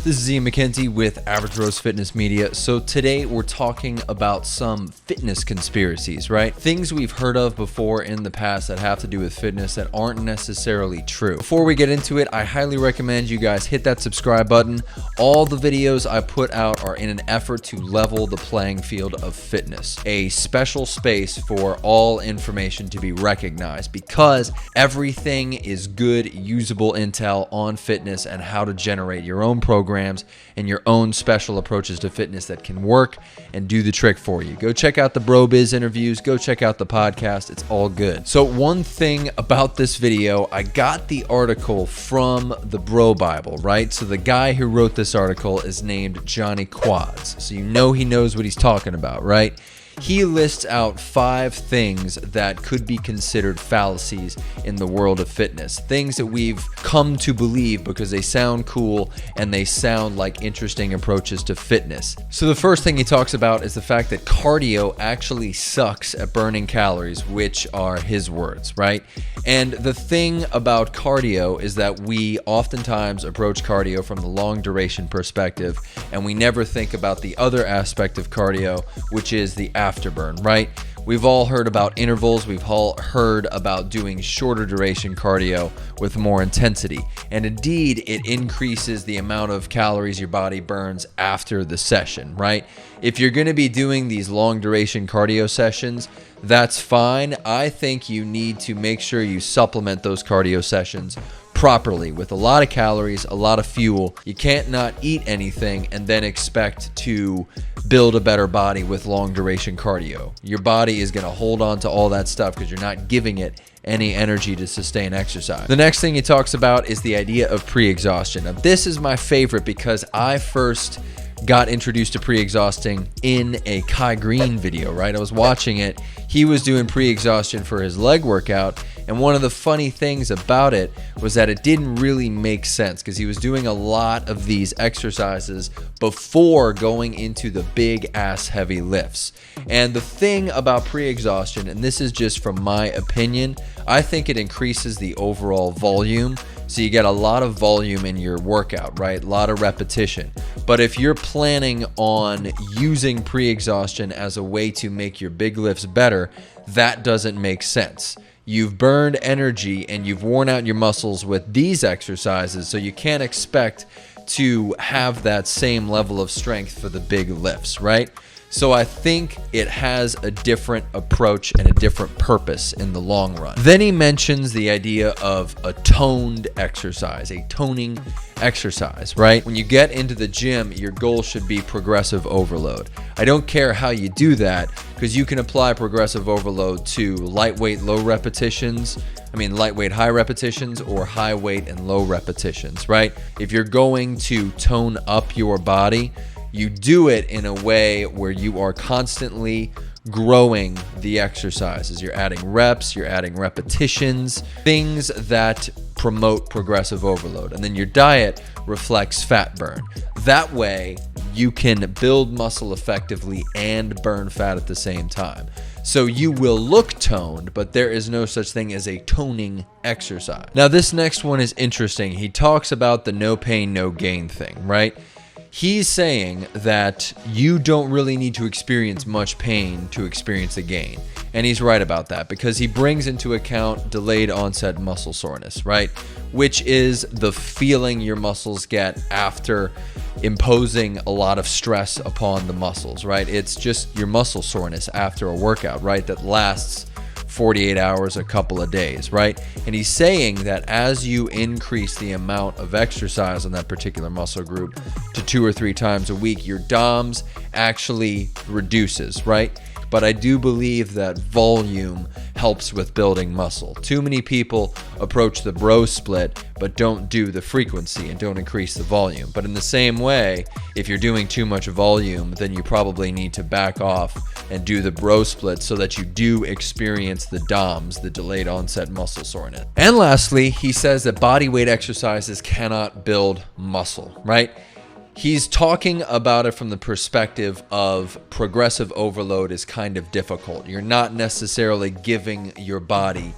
This is Ian McKenzie with Average Rose Fitness Media. So today we're talking about some fitness conspiracies, right? Things we've heard of before in the past that have to do with fitness that aren't necessarily true. Before we get into it, I highly recommend you guys hit that subscribe button. All the videos I put out are in an effort to level the playing field of fitness, a special space for all information to be recognized because everything is good, usable intel on fitness and how to generate your own programs and your own special approaches to fitness that can work and do the trick for you. Go check out the Bro Biz interviews. Go check out the podcast. It's all good. So one thing about this video, I got the article from the Bro Bible, right? So the guy who wrote this article is named Johnny Quads. So you know he knows what he's talking about, right? He lists out 5 things that could be considered fallacies in the world of fitness. Things that we've come to believe because they sound cool and they sound like interesting approaches to fitness. So the first thing he talks about is the fact that cardio actually sucks at burning calories, which are his words, right? And the thing about cardio is that we oftentimes approach cardio from the long duration perspective, and we never think about the other aspect of cardio, which is the afterburn, right? We've all heard about intervals. We've all heard about doing shorter duration cardio with more intensity. And indeed, it increases the amount of calories your body burns after the session, right? If you're going to be doing these long duration cardio sessions, that's fine. I think you need to make sure you supplement those cardio sessions properly with a lot of calories, a lot of fuel. You can't not eat anything and then expect to build a better body with long duration cardio. Your body is going to hold on to all that stuff because you're not giving it any energy to sustain exercise. The next thing he talks about is the idea of pre-exhaustion. Now, this is my favorite because I first got introduced to pre-exhausting in a Kai Green video, right? I was watching it. He was doing pre-exhaustion for his leg workout. And one of the funny things about it was that it didn't really make sense because he was doing a lot of these exercises before going into the big ass heavy lifts. And the thing about pre-exhaustion, and this is just from my opinion, I think it increases the overall volume. So you get a lot of volume in your workout, right? A lot of repetition. But if you're planning on using pre-exhaustion as a way to make your big lifts better, that doesn't make sense. You've burned energy and you've worn out your muscles with these exercises, so you can't expect to have that same level of strength for the big lifts, right? So I think it has a different approach and a different purpose in the long run. Then he mentions the idea of a toned exercise, a toning exercise, right? When you get into the gym, your goal should be progressive overload. I don't care how you do that because you can apply progressive overload to lightweight high repetitions or high weight and low repetitions, right? If you're going to tone up your body, you do it in a way where you are constantly growing the exercises. You're adding reps, you're adding repetitions, things that promote progressive overload. And then your diet reflects fat burn. That way, you can build muscle effectively and burn fat at the same time. So you will look toned, but there is no such thing as a toning exercise. Now, this next one is interesting. He talks about the no pain, no gain thing, right? He's saying that you don't really need to experience much pain to experience a gain. And he's right about that because he brings into account delayed onset muscle soreness, right? Which is the feeling your muscles get after imposing a lot of stress upon the muscles, right? It's just your muscle soreness after a workout, right? That lasts 48 hours, a couple of days, right? And he's saying that as you increase the amount of exercise on that particular muscle group to 2 or 3 times a week, your DOMS actually reduces, right? But I do believe that volume helps with building muscle. Too many people approach the bro split but don't do the frequency and don't increase the volume. But in the same way, if you're doing too much volume, then you probably need to back off and do the bro split so that you do experience the DOMS, the delayed onset muscle soreness. And lastly, he says that body weight exercises cannot build muscle, right? He's talking about it from the perspective of progressive overload is kind of difficult. You're not necessarily giving your body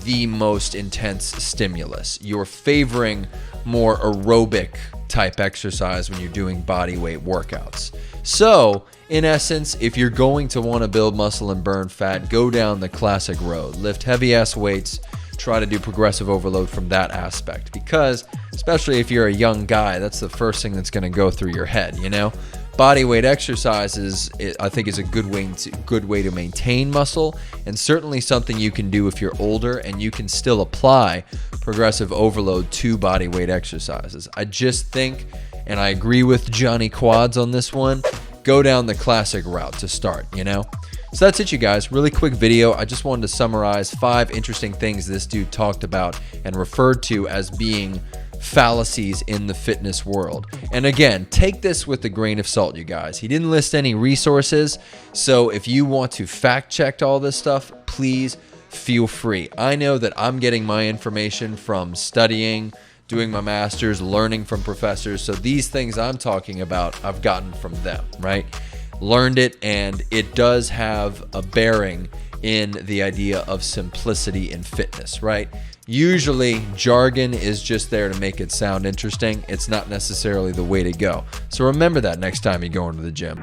the most intense stimulus. You're favoring more aerobic type exercise when you're doing body weight workouts. So in essence, if you're going to want to build muscle and burn fat, go down the classic road. Lift heavy ass weights, try to do progressive overload from that aspect, because especially if you're a young guy, that's the first thing that's going to go through your head, you know? Body weight exercises, I think, is a good way to maintain muscle, and certainly something you can do if you're older, and you can still apply progressive overload to body weight exercises. I just think, and I agree with Johnny Quads on this one, go down the classic route to start, you know? So that's it, you guys. Really quick video. I just wanted to summarize 5 interesting things this dude talked about and referred to as being fallacies in the fitness world. And again, take this with a grain of salt, you guys. He didn't list any resources, so if you want to fact check all this stuff, please feel free. I know that I'm getting my information from studying, doing my master's, learning from professors, so these things I'm talking about, I've gotten from them, right? Learned it, and it does have a bearing in the idea of simplicity in fitness, right? Usually jargon is just there to make it sound interesting. It's not necessarily the way to go. So remember that next time you go into the gym.